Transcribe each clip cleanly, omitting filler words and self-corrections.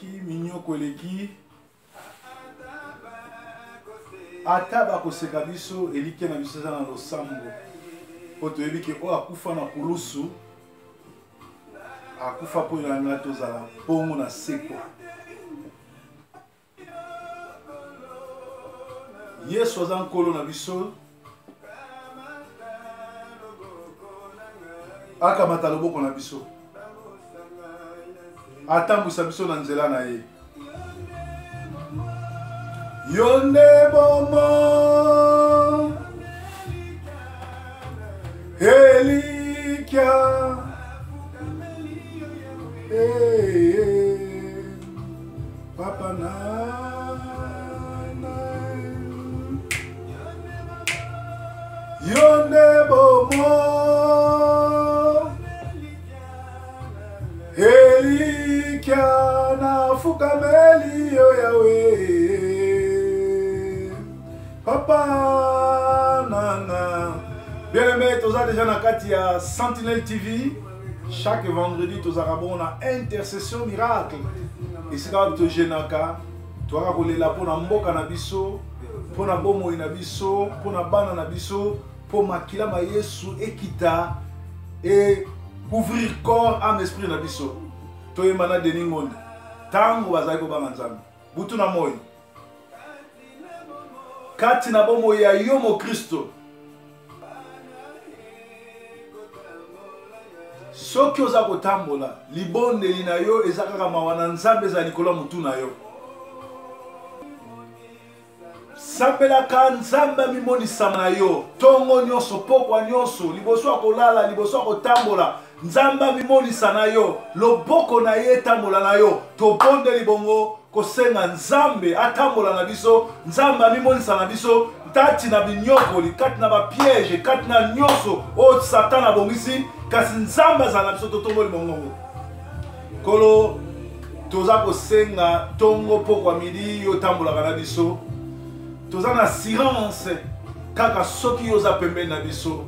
eleki, minyoko eleki. Ata bakoseka biso elike na biso na losambo. Poto ebike o akufa na kulusu. Akufa po na ngato za pongo na seko. Yesu aza nkolo na biso. Akamata loboko na biso. Atambwisa biso na nzela na ye. Yonde bomo Elikia Papa na Yonde bomo Elikia na fukameli yo Yahweh Papa nana. Bien aimé, tu as déjà dans la Sentinelle TV. Chaque vendredi, tu as une intercession miracle. Et c'est quand tu es là, tu as la pour na mboka na biso, pour na bomo na biso, pour na bana na biso, pour makila ma Yesu ekita et couvrir corps, âme, esprit na biso. Tu es mana de ningonde. Tango bazai ko banganzami. Butu na moyo. Kati na bomo ya yomo Kristo. Soki oza kotambola, libondeli na yo ezakaka mawana nzambe za likolo mutu na yo. Sambelaka nzambe mimonisama na yo, tongo nyonso, pokwa nyonso, liboso akolala, liboso akotambola, nzambe mimonisa na yo, loboko na ye tambola na yo, tobonde libongo kosenga nzambe atambola na biso, nzambe mimonisa na biso, tati na binyokoli, kati na ba piège, kati na nyonso, o Satan abongisi, kasi nzambe azala biso totomboli mongongo. Kolo toza kosenga tongo pokwa midi yo tambola na biso. Toza na assurance kaka soki yo za pembeni na biso.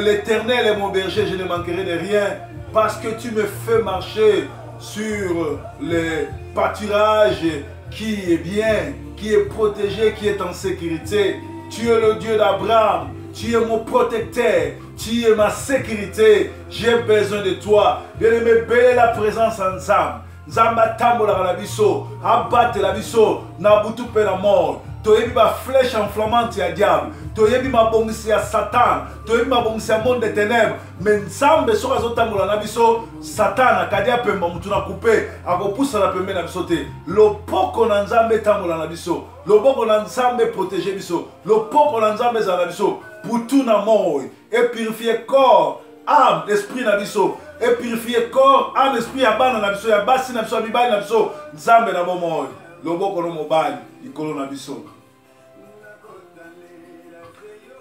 L'Éternel est mon berger, je ne manquerai de rien parce que tu me fais marcher sur les pâturages qui est bien, qui est protégé, qui est en sécurité. Tu es le Dieu d'Abraham, tu es mon protecteur, tu es ma sécurité. J'ai besoin de toi. Bien-aimé, belle la présence ensemble. Nzamba tambola la biso, abatte la biso, nabutu pe la mort. Toyebi ba flèche enflammante ya diable. Toyebi ma bongisi ya Satan. Toyebi ma bongisi ya monde des ténèbres. Mais nzambe soka zotambola na biso, Satan akadia pemba mutu na couper, akopusa na pembe na biso te. Lopoko na nzambe tambola na biso. Loboko na nzambe protéger biso. Lopoko na nzambe za na biso. Putu na moi et purifier corps, âme, esprit na biso. Et purifier corps, âme, esprit ya bana na biso, ya basi na biso, ya mibali na biso. Nzambe na bomoi. Loboko no mobali, ikolo na biso.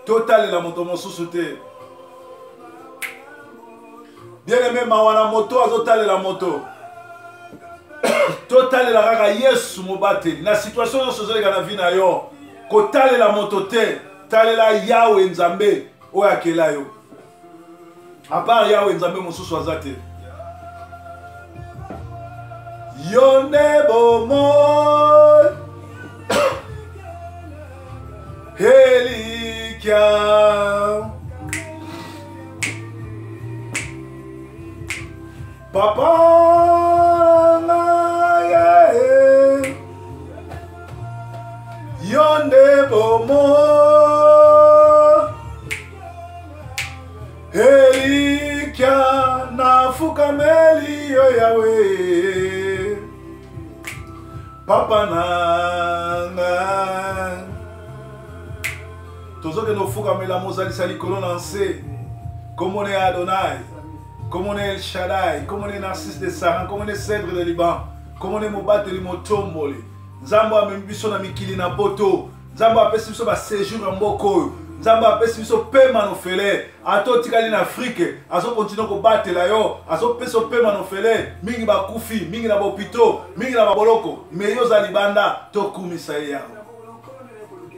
Total la moto mosusu te. Bien aimé mawana moto azotale la moto. Total la kaka Yesu mobate. Na situation yo sozoleka na vie na yo. Kotale la moto te. Tale la Yahweh Nzambe oyo akela yo. A part Yahweh Nzambe mosusu azate. Yonde bomo Elikia Papa naye Yonde bomo Elikia nafukameli yo Yahweh Papa nanga Tozoke no fukamela mozalisa likolo na nse. Comme on est Adonai, comme on est El Shaddai, comme on est Narcisse de Saran, comme on est Cèdre de Liban, comme on est Mobateli Motomboli. Nzambo amembiso na mikili na poto. Nzambo apesi biso ba séjour en mboko. Nzambo apesi biso pema no fele. Ato tikali na Afrique, azo continue ko batela yo, azo peso pema no fele. Mingi ba kufi, mingi na bopito, mingi na baboloko. Meyo za libanda to kumisa ya.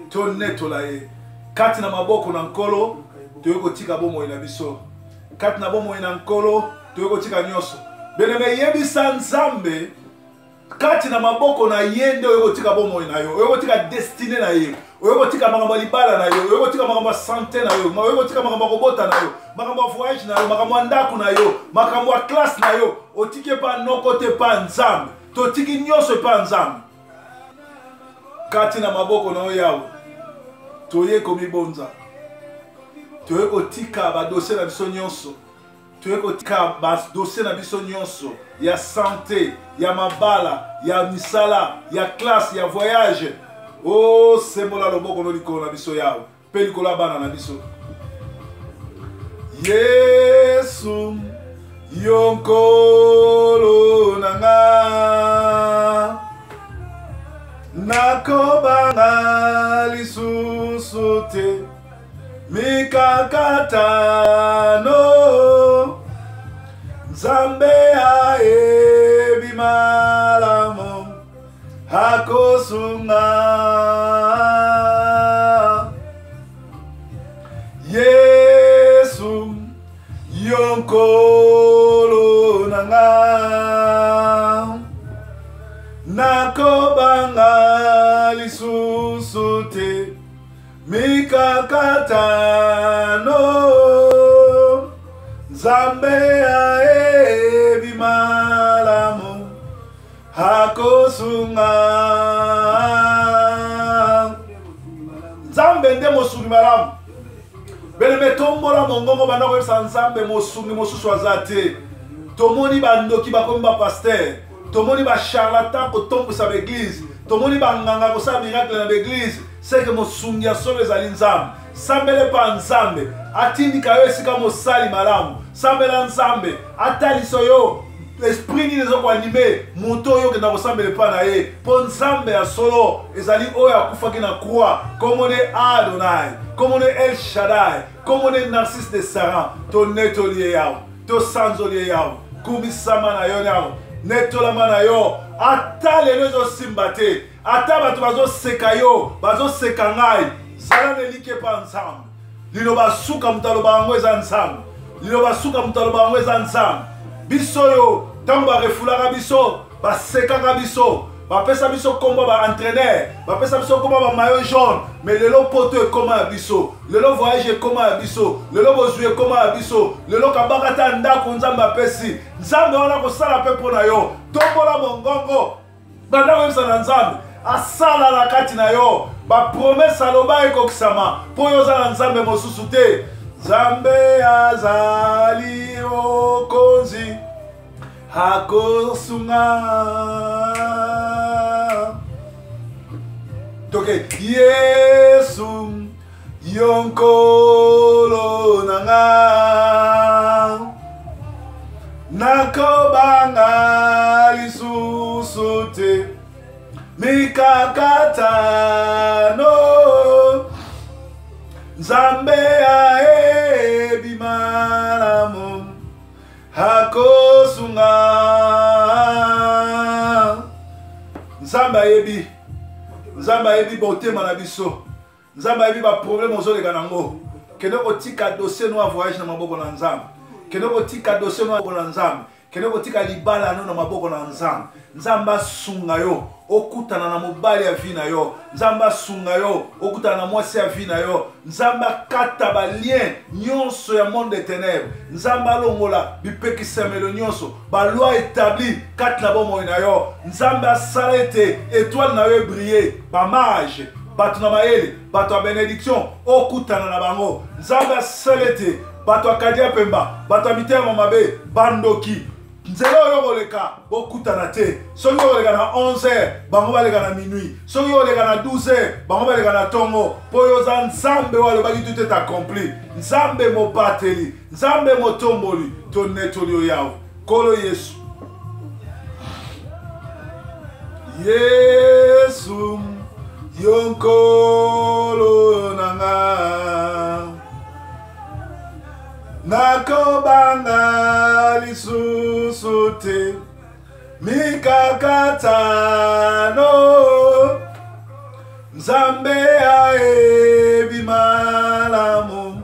To netola ye. Kati na maboko na nkolo, toyoko tika bomo ina biso. Kati na bomo ina nkolo, toyoko tika nyoso. Beneme yebisa nzambe, kati na maboko na yende oyo tika bomo na yo oyo tika destiny na yo oyo tika makambo libala na yo oyo tika makambo santé na yo oyo tika makambo kobota na yo makambo voyage na yo makambo ndaku na yo makambo classe na yo otike pa noko te pa nzambe to tiki nyonso pa nzambe kati na maboko na yo yawo toye komibonza toye kotika ba dossier na biso nyonso toye kotika ba dossier na biso nyonso ya santé ya mabala ya misala ya classe ya voyage oh sembola loboko no likolo na biso yawo pe likolo bana na biso Yesu yonkolo nanga nakobanga lisusu te mikakatano Nzambe aebi malamu hakosunga Yesu yonkolo nanga nakobanga lisusu te mikakatano Nzambe aebi malamu hakosunga Nzambe nde mosuni malamu beleme tombola mongongo banda koyebisa Nzambe mosuni mosusu aza te tomoni bandoki bakomi bapaster tomoni bacharlatan kotombwisa baeglise tomoni banganga kosala miracle na baeglise seke mosungi ya solo ezali Nzambe sambele pa Nzambe atindika yo esika mosali malamu sambela Nzambe ataliso yo esprit nini ezokoanime moto oyo okenda kosambela epa na ye mpo Nzambe ya solo ezali oyo akufaki na croix komone Adonai komone El Shaddai komone Narcisse de Saran tonetoli ye yawo tosanzoli ye yawo kumisama na yo yawo netolama na yo ata lelo ezosimba te ata bato bazoseka yo bazoseka ngai zala nelike pa Nzambe liloba suka moto aloba yango eza Nzambe liloba suka moto aloba yango eza Nzambe biso yo ntango barefulaka biso basekaka biso bapesa biso kombo baentraîneur bapesa biso kombo bamaillot jaune mais lelo poto ekoma ya biso lelo voyage ekoma ya biso lelo bozwi ekoma ya biso lelo kabaka ta ndako Nzambe apesi Nzambe wana kosala mpe mpo na yo tombola mongongo banda koyebisa na Nzambe asala na kati na yo bapromese aloba ekokisama mpo oyo oza na Nzambe mosusu te Nzambe azali okonzi hakosunga toke Yesu yonkolo nanga nakobanga lisusu te mikakatano Nzambe aebi malamu hakosunga Nzambe ayebi botema na biso Nzambe ayebi ba problème ozoleka nango kende kotika dossier no voyage na maboko na Nzambe kende kotika dossier no maboko na Nzambe kende kotika libala no na maboko na Nzambe Nzambe asunga yo okutana na mobali ya vi na yo Nzambe asunga yo okutana na mwasi ya vi na yo Nzambe akata ba lien nyonso ya monde des ténèbres Nzambe alongola bipekisemelo nyonso ba loi établi kati na bomoi na yo Nzambe asala ete étoile na yo briller ba mage bato na mayele bato ya bénédiction okutana na bango Nzambe asala ete bato akadia pemba bato mitema mabe bandoki nzela oyo koleka bokutana te soki koleka na 11h bango baleka na minuit soki koleka na 12h bango baleka na tongo mpo oyo oza Nzambe oyo alobaki tout est accompli Nzambe mobateli Nzambe motomboli tonetoli oyo yawe kolo Yesu Yesu yonkolo nanga nakobanga lisusu te mikakatano Nzambe aebi malamu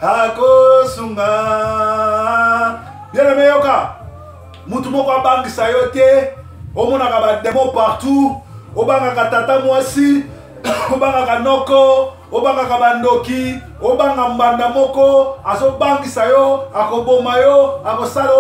hakosunga bien aimé yoka mutu moko abangisa yo te omonaka ba démon partout, obangaka tata mwasi, obangaka noko, obangaka bandoki, obanga mbanda moko, azobangisa yo, akoboma yo, akosala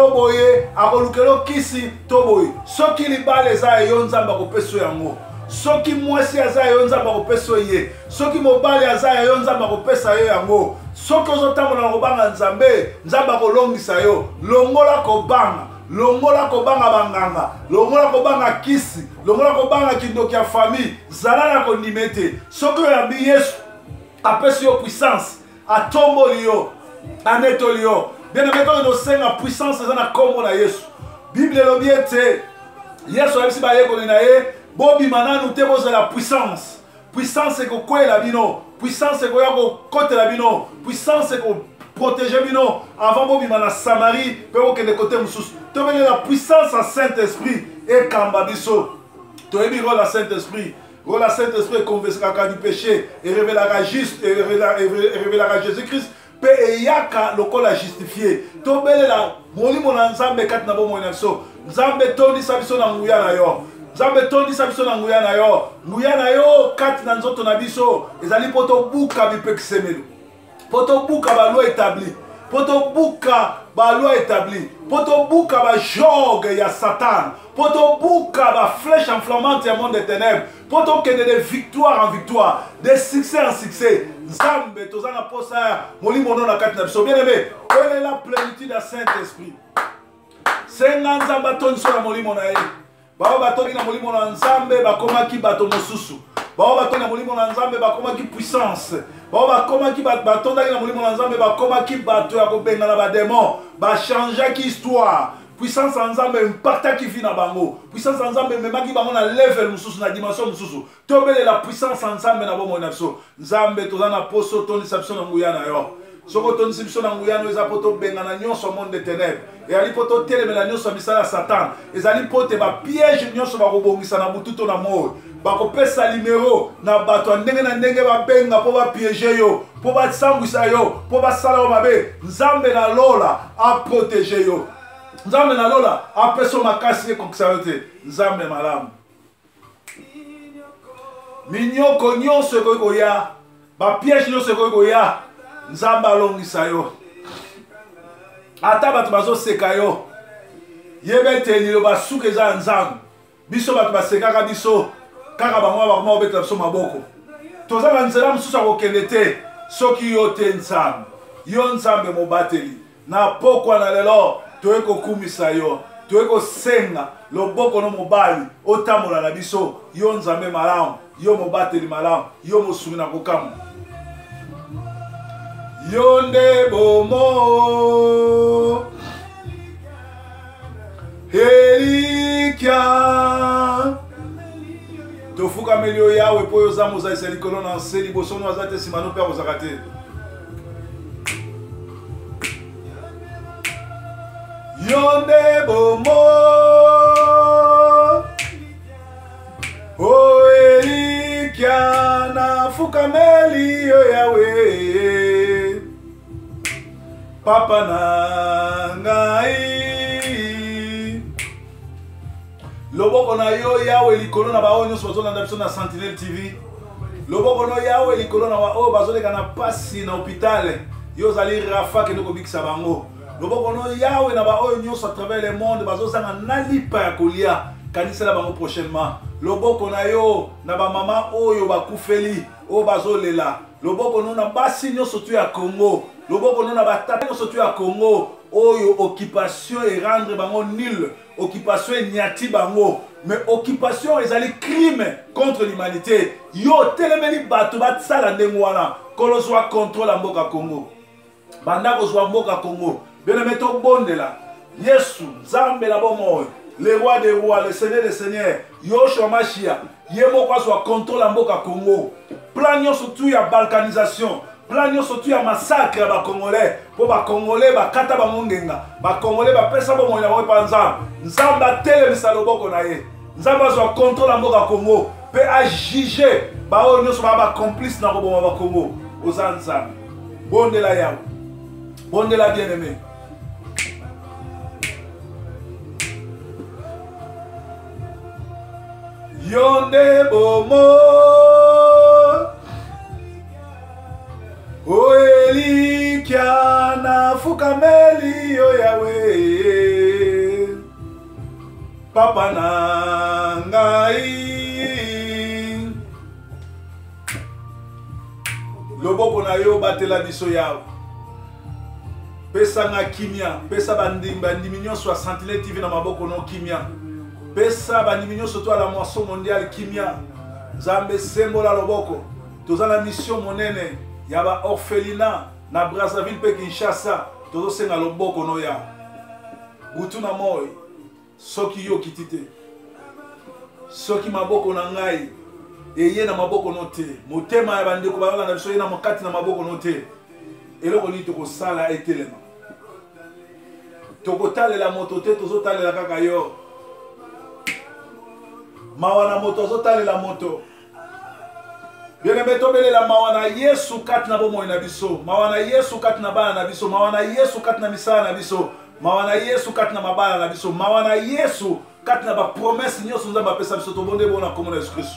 oboye, akolukelo kisi toboye. Soki libala eza yo nzamba kopeso yango. Soki mwasi aza yo nzamba kopeso ye. Soki mobali aza yo nzamba kopesa yo yango. Soki ozotambola kobanga nzambe, nzamba kolongisa yo. Longola kobanga banganga, longola kobanga kisi, longola kobanga kindoki ya famille, zala na kondimete. Soki oyambi Yesu apesi yo puissance, atomboli yo, anetoli yo. Bien aimé, quand on sait la puissance eza na kombo na Yesu. Bible elobi ete Yesu ayebisi bayekoli na ye, bobima nanu te bozala puissance. Puissance ekokwela bino, puissance ekoya kokotela bino, puissance protéger bino avant bobima na Samarie pe okende côté mususu. Tobele la puissance à Saint-Esprit et kamba biso. Toyebi rôle à Saint-Esprit. Rôle à Saint-Esprit convaincra du péché et révélera juste et révélera Jésus-Christ. Pe eyaka lokola justifié. Tobele la molimo na nzambe kat na bomo na biso. Nzambe tondi sabiso na nguya na yo. Nzambe tondi sabiso na nguya na yo. Nguya na yo kat na nzoto na biso. Ezali poto buka bipekisemelo. Poto buka ba loi établi. Poto buka ba loi établi. Poto buka ba jogue ya Satan. Poto buka ba flèche enflammante ya monde des ténèbres. Poto kende de victoire en victoire, de succès en succès. Nzambe tozana posa molimo na kati na biso. Bien aimé, quelle est la plénitude du Saint-Esprit? Senga nzamba tonso na molimo na ye. Ba batoni na molimo na nzambe bakomaki bato mosusu. Ba batoni na molimo na nzambe bakomaki puissance. Ba bakomaki batondaki na molimo na nzambe bakomaki bato ya kobenga na ba démon. Ba changeaki histoire. Puissance en nzambe impactaki vie na bango. Puissance en nzambe memaki bango na level mususu na dimension mususu. Tobele la puissance en nzambe na bomo na biso. Nzambe tozana poso toni sapso na nguya na yo. Soko toni sapso na nguya no eza poto benga na nyonso monde des ténèbres. Et ali poto telemela nyonso misala Satan. Ezali pote ba piège nyonso ba kobongisa na bututo na mo. Ba kopesa numéro na bato ndenge na ndenge ba benga po ba piéger yo, po ba sambwisa yo, po ba sala o mabe. Nzambe na lola a protéger yo. Nzambe na lola apeso makasi e koksayote. Nzambe malamu. Minyoko nyonso ko ya, ba piège nyonso ko ya. Nzambe alongisa yo. Ata bato bazo seka yo. Yebete ni lo basuke za nzambe. Biso bato basekaka biso. Kaka bango bakoma obeta biso maboko. Tozala nzela mosusu akokende te. Soki yo te nzambe. Yo nzambe mobateli. Na pokwa na lelo toye kokumisa yo. Toye kosenga loboko no mobali otambola na biso. Yo nzambe malamu. Yo mobateli malamu. Yo mosungi na kokamu. Yo nde bomo Elikia tofuka melio yawe po yo za moza iseli kolona nseli bosono azate simano pe kozakate. Yo nde bomo o Elikia na fuka melio yawe Papa na ngai loboko na yo yawe likolo na baoyo nyonso bazolanda biso na Sentinelle TV. Loboko no yawe likolo na baoyo bazoleka na pasi na hôpital. Yo zali Rafa kende kobikisa bango. Loboko no yawe na baoyo nyonso à travers le monde bazozanga na lipa ya kolia kanisa na bango prochainement. Loboko na yo na ba mama oyo bakufeli o bazolela. Loboko no na basi nyonso tu ya Congo. Loboko no na batata nyonso tu ya Congo oyo occupation et rendre bango nul. Occupation et nyati bango. Mais occupation ezali crime contre l'humanité. Yo telemeli bato batsala ndenge wana kolozwa contrôle ya mboka Congo. Banda kozwa mboka Congo. Bien meto bondela. Yesu Nzambe la bomo. Le roi des rois, le seigneur des seigneurs. Yoshua Mashia. Yemo kwa zwa contrôle ya mboka Congo. Plan nyonso tu ya balkanisation. Plan nyonso tu ya massacre ya ba Congolais. Po ba Congolais ba kata ba mongenga. Ba Congolais ba pesa bo moya pa Nzambe. Nzambe telemisa loboko na ye. Nzambe azwa contrôle ya mboka Congo. Pe a juger ba o nyonso ba complice na roboma ba Congo. Oza Nzambe. Bondela yawo. Bondela bien-aimé. Yonde bomo Oeli kiana fukameli yo Yahweh Papa na ngai Loboko na yo batela biso yawo Pesa nga kimia Pesa bandimi nyonso ya Sentinelle TV na maboko no kimia Pesa bandimi nyonso to la moisson mondiale kimia Nzambe sembola loboko Tozala mission monene ya ba orphelinat na Brazzaville pe Kinshasa tozosenga loboko no ya butu na moi soki yo kitite soki maboko na ngai eye na maboko no te motema ya bandeko balala na biso ye na mokati na maboko no te eloko nini tokosala etelema tokotalela moto te tozotalela kaka yo mawa na moto azotalela moto bien-aimé tobelela mawa na Yesu kati na bomoi na biso mawa na Yesu kati na bana na biso mawa na Yesu kati na misala na biso mawa na Yesu kati na mabala na biso mawa na Yesu kati na ba promesse nyonso Nzambe apesa biso tobonde bona kombo na Yesu Kristo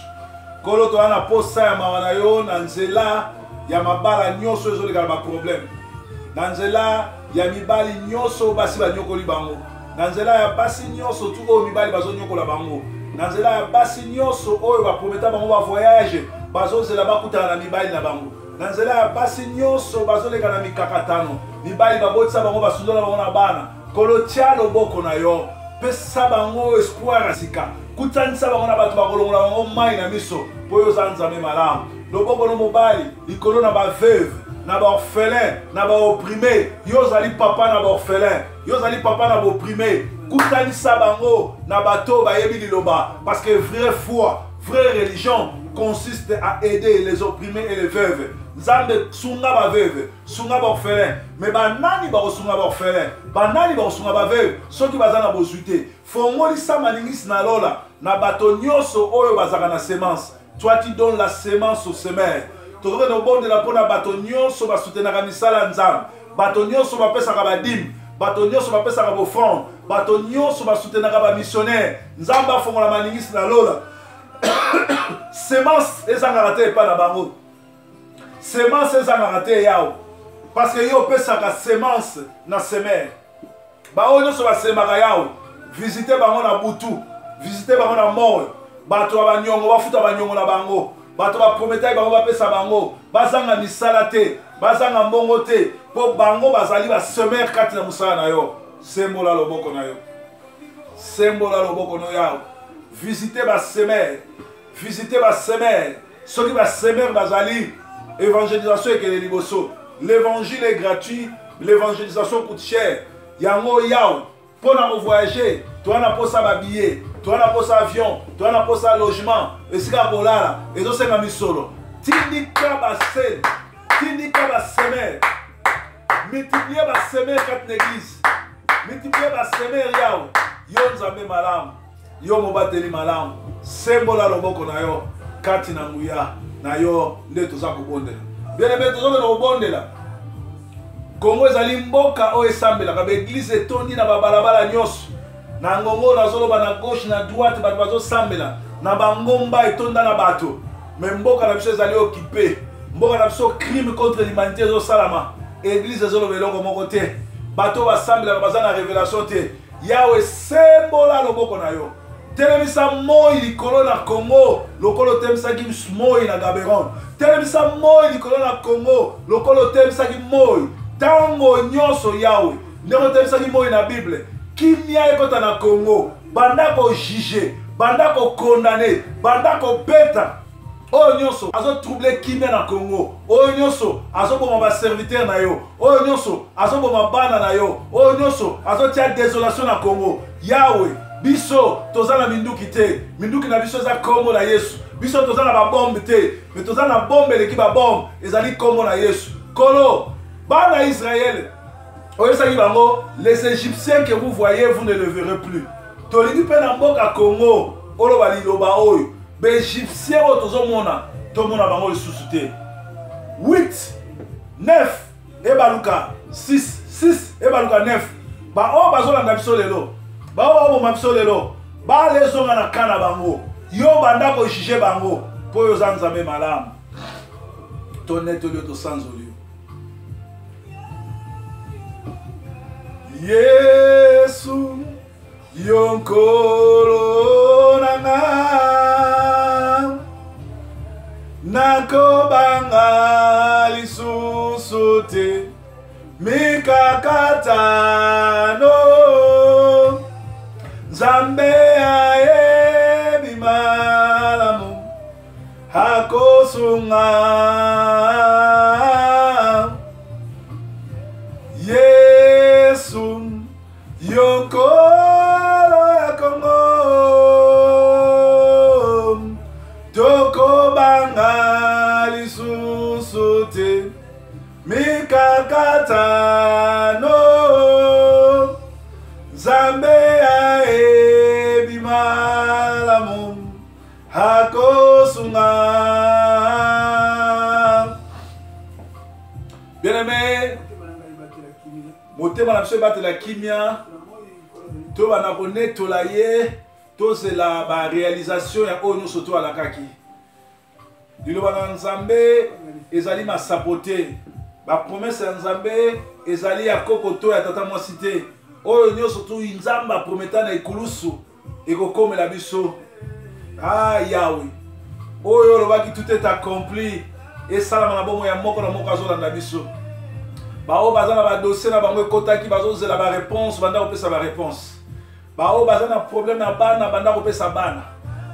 kolo to ana posa ya mawa na yo na nzela ya mabala nyonso ezoleka ba problème na nzela ya mibali nyonso basi banyokoli bango na nzela ya basi nyonso tu oyo mibali bazonyokola bango na nzela ya basi nyonso oyo baprometa bango ba voyage bazozela bakutana na mibali na bango na nzela ya basi nyonso bazoleka na mikakatano mibali babotisa bango basundola bango na bana kolo tia loboko na yo pesa bango espoir ya sika kutanisa bango na bato bakolongola bango mai na miso po yo oza Nzambe malamu loboko no mobali likolo na baveuve na baorphelin na baopprimé yo ozali papa na baorphelin yo ozali papa na baopprimé kutanisa bango na bato bayebi liloba parce que vraie foi vraie religion consiste à aider les opprimés et les veuves. Nzambe sunga ba veuve, sunga ba orphelin. Mais banani ba sunga ba orphelin, banani ba sunga ba veuve, soki bazana bozuité. Fongoli sa maningis na lola, na bato nyonso oyo bazaka na semence. Toi tu donnes la semence au semeur. Tozoko no bon de la pona bato nyonso ba soutenaka misala Nzambe. Bato nyonso ba pesaka ba dîme, bato nyonso ba pesaka ba offrande, bato nyonso ba soutenaka ba missionnaire. Nzambe afongola maningis na lola. Semence ezanga te pa na bango semence ezanga te yao parce que yo pesaka semence na semer ba oyo so ba semaka yao visiter bango na butu visiter bango na mort bato ba nyongo bafuta ba nyongo na bango bato ba promettai bango ba pesa bango bazanga misala te bazanga mbongo te po bango bazali ba semer kati na musala na yo sembola loboko na yo sembola loboko no yao visiter ba semer visiter ba semer soki ba semer bazali évangélisation ekele liboso l'évangile est gratuit l'évangélisation coûte cher yango yao pona ko voyager toi na posa ba billet toi na posa avion toi na posa logement esika kolala ezosenga misolo tindika ba sel tindika ba semer multiplier ba semer kat l'église multiplier ba semer yao yo Nzambe malamu yo mobateli malamu sembola loboko na yo kati na nguya na yo nde toza kobondela bien-aimé tozokende kobondela Kongo ezali mboka oyo esambelaka baeglise etondi na babalabala nyonso na ngongo nazoloba na gauche na droite bato bazosambela na bangomba etonda na bato me mboka na biso ezali occupé mboka na biso crime contre l'humanité ezosalama église ezoloba eloko moko te bato basambelaka baza na révélation te yawe sembola loboko na yo telemisa moi likolo na Congo lokolo temisaki moi na Gaborone telemisa moi likolo na Congo lokolo temisaki moi tango nyonso yawe ndeko temisaki moi na Bible kimia ekota na Congo banda ko juger banda ko condamner banda ko beta oyo nyonso azo troubler kimia na Congo oyo nyonso azo boma ba serviteur na yo oyo nyonso azo boma bana na yo oyo nyonso azo tia désolation na Congo yawe biso tozana minduki te minduki na biso za kombo na Yesu biso tozana ba bombe te mais tozana bombe eleki ba bombe ezali kombo na Yesu kolo bana Israël oyesaki bango les Égyptiens que vous voyez vous ne le verrez plus tolingi pe na mboka Congo oloba liloba oyo ba Égyptiens oyo tozomona tomona bango lisusu te 8 9 ebaluka 6 ebaluka 9 ba o bazolanda biso lelo ba o bo mabiso lelo ba lezonga na kana bango yo banda ko juger bango po yo za nzambe malamu to netolio to sanzolio Yesu yo nkolo nanga nakobanga lisusu te mikakatano Nzambe ayebi malamu hakosunga Yesu yonkolo ya Kongo tokobanga lisusu te mikakatano Nzambe ayebi malamu hakosunga. Bien-aimé, motema na biso batela kimia to bana konetola ye to zela ba réalisation ya oyo nyonso to alakaki liloba na Nzambe ezali masapote ba promesse ya Nzambe ezali ya kokoto ya tata mwasi te oyo nyonso to Nzambe aprometa na ekulusu ekokomela biso Yahweh oyo olobaki tout est accompli esalama na bomo ya moko na moko azolanda biso bao baza na ba dossier na bango ekotaki bazozela ba réponse banda kopesa ba réponse bao baza na problème na bana banda kopesa bana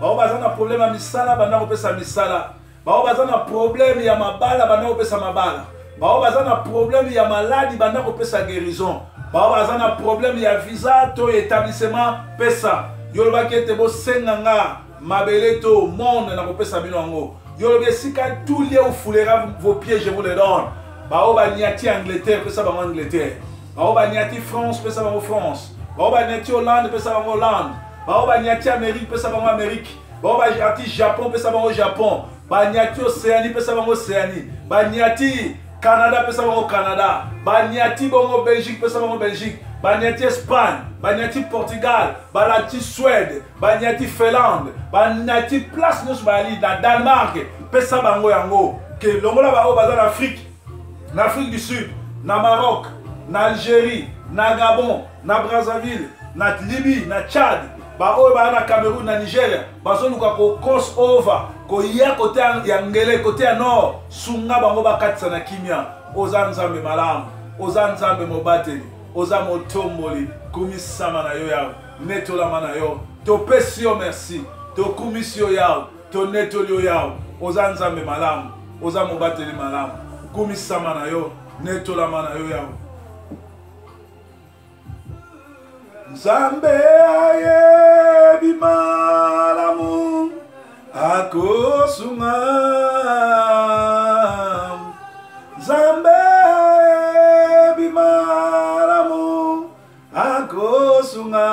bao baza na problème ya misala banda kopesa misala bao baza na problème ya mabala banda kopesa mabala bao baza na problème ya maladi banda kopesa guérison bao baza na problème ya visa to établissement pesa yolobaki ete bosenga nga mabele to monde na kopesa bino yango yolobi esika tout lieu où foulera vos pieds je vous les donne bao baniati Angleterre pesa bango Angleterre bao baniati France pesa bango France bao baniati Hollande pesa bango Hollande bao baniati Amérique pesa bango Amérique bao baniati Japon pesa bango Japon baniati Océanie pesa bango Océanie baniati Canada pesa bango Canada baniati bango Belgique pesa bango Belgique baniati Espagne baniati Portugal baniati Suède baniati Finlande baniati place nyonso bali na Danemark pesa bango yango ke longola bao baza na Afrique du Sud, na Maroc, na Algérie, na Gabon, na Brazzaville, na Libye, na Tchad, ba oyo ba na Cameroun, na Nigeria, bazo luka ko cross over, ko ya côté ya ngele côté ya nord, sunga bango bakatisa na kimia, oza Nzambe malamu, oza Nzambe mobateli, oza motomboli, kumisama na yo yao, netolama na yo, topesi yo merci, to kumisi yo yao, to netoli yo yao, oza Nzambe malamu, oza mobateli malamu. Kumisama na yo, netolama na yo yao. Nzambe ayebi malamu akosunga. Nzambe ayebi malamu akosunga.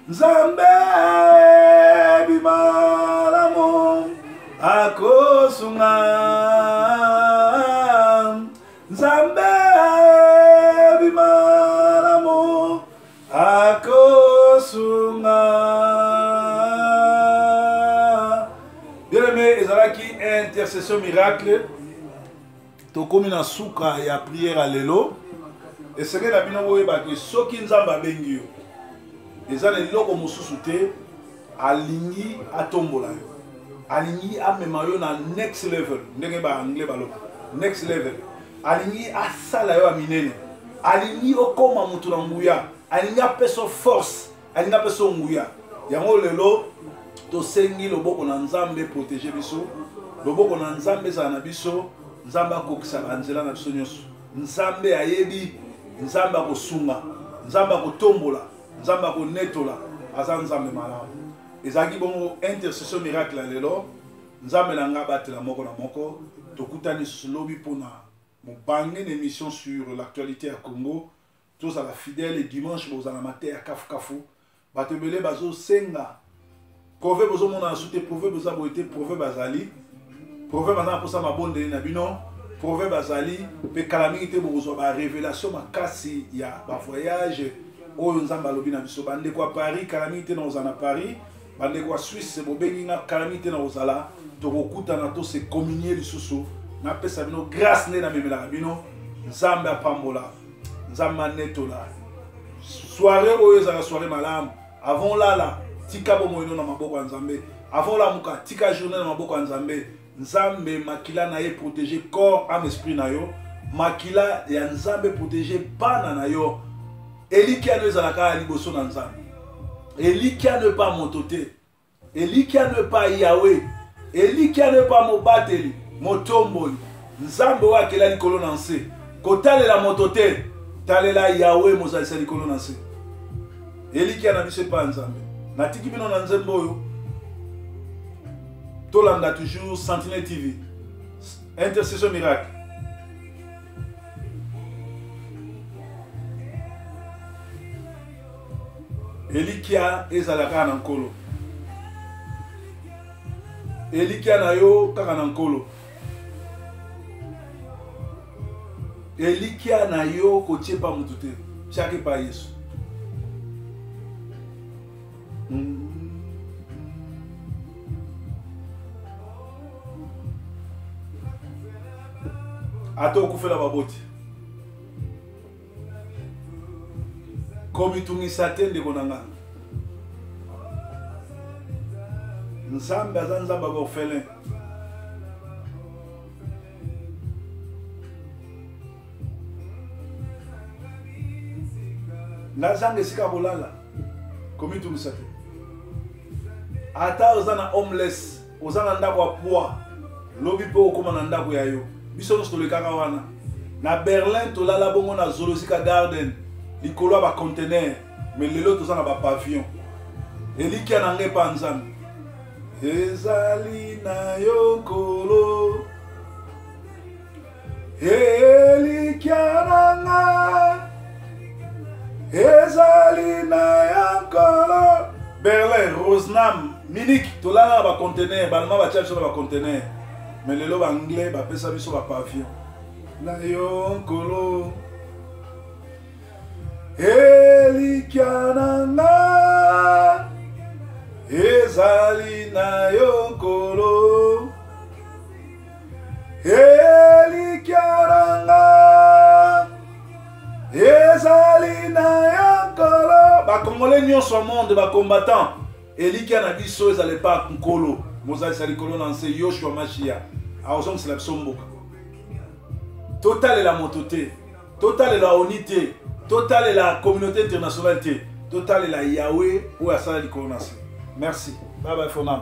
Nzambe ayebi malamu akosunga. Nzambe ayebi malamu akosunga. Bien-aimé, ezalaki intercession miracle tokomi na suka ya prière lelo esenge na bino boyebaki soki Nzambe abengi yo eza na eloko mosusu te alingi atombola yo alingi amema yo na next level ndenge ba anglais baloba next level alingi asala yo aminene alingi okoma mutu na nguya alingi apeso force alingi apeso nguya yango lelo tosengi loboko na Nzambe protéger biso loboko na Nzambe za na biso Nzambe akokisa banzela na biso nyonso Nzambe ayebi Nzambe akosunga Nzambe akotombola Nzambe akonetola aza Nzambe malamu ezaki bongo intercession miracle lelo Nzambe na nga batela moko na moko tokutani slobi pona mobange une émission sur l'actualité à Congo tous à la fidèle et dimanche vous allez mater à kafu batebele bazo senga proverbe bozo mona soute proverbe boza boité proverbe bazali proverbe na posa mabonde na bino proverbe bazali pe calamité bozo ba révélation makasi ya ba voyage oyo nzamba alobi na biso bandeko ya Paris calamité na ozala na Paris bandeko ya Suisse bobengi nga calamité na ozala tokokutana to se communier lisusu napesa bino grâce nde namemelaka bino nzambe apambola nzambe anetola soirée oyo ezala soirée malamu avant lala tika bomoino na maboko ya nzambe avant lamuka tika journée na maboko ya nzambe nzambe makila na ye protéger corps âme esprit na yo makila ya nzambe protéger bana na yo elikia no ezalaka ya liboso na nzambe elikia ne pas motote elikia ne pas Yahweh elikia ne pas mobateli motomboli nzambe oyo akela likolo na nse kotalela motote talela Yahweh mozalisa likolo na nse elikia na biso epa nzambe natiki bino na nzembo oyo tolanda toujours Sentinelle TV Intercession Miracle elikia ezalaka na nkolo elikia na yo kaka na nkolo elikia na yo kotie pa mutu te tiaki pa Yesu ata okufela baboti komitungisa te ndeko na nga nzambe aza nzambe ya baorphelin nazanga esika bolala komitungisa te ata oza na homeless oza na ndako ya poids lobi mpe okoma na ndako ya yo biso nyonso tolekaka wana na Berlin tolala bongo na Zoological Garden likolo ya bacontener mais lelo toza na bapavillon elikia na ngai pa nzambe ezali na yo nkolo elikia na nga ezali na ya nkolo Berlin Rosenham Munich tolala na bacontener balema batia biso na bacontener mais lelo banglais bapesa biso bapavillon na yo nkolo elikia na nga ezali na yo nkolo elikia na nga ezali na yo nkolo bakongolais nyonso ya monde bacombattant elikia na biso ezali pa nkolo mozalisa likolo na nse Yoshua Mashiach aozongisela biso mboka totalela moto te totalela oni te totalela communauté internationale te totalela Yahweh oyo asala likolo na nse merci bye bye for now.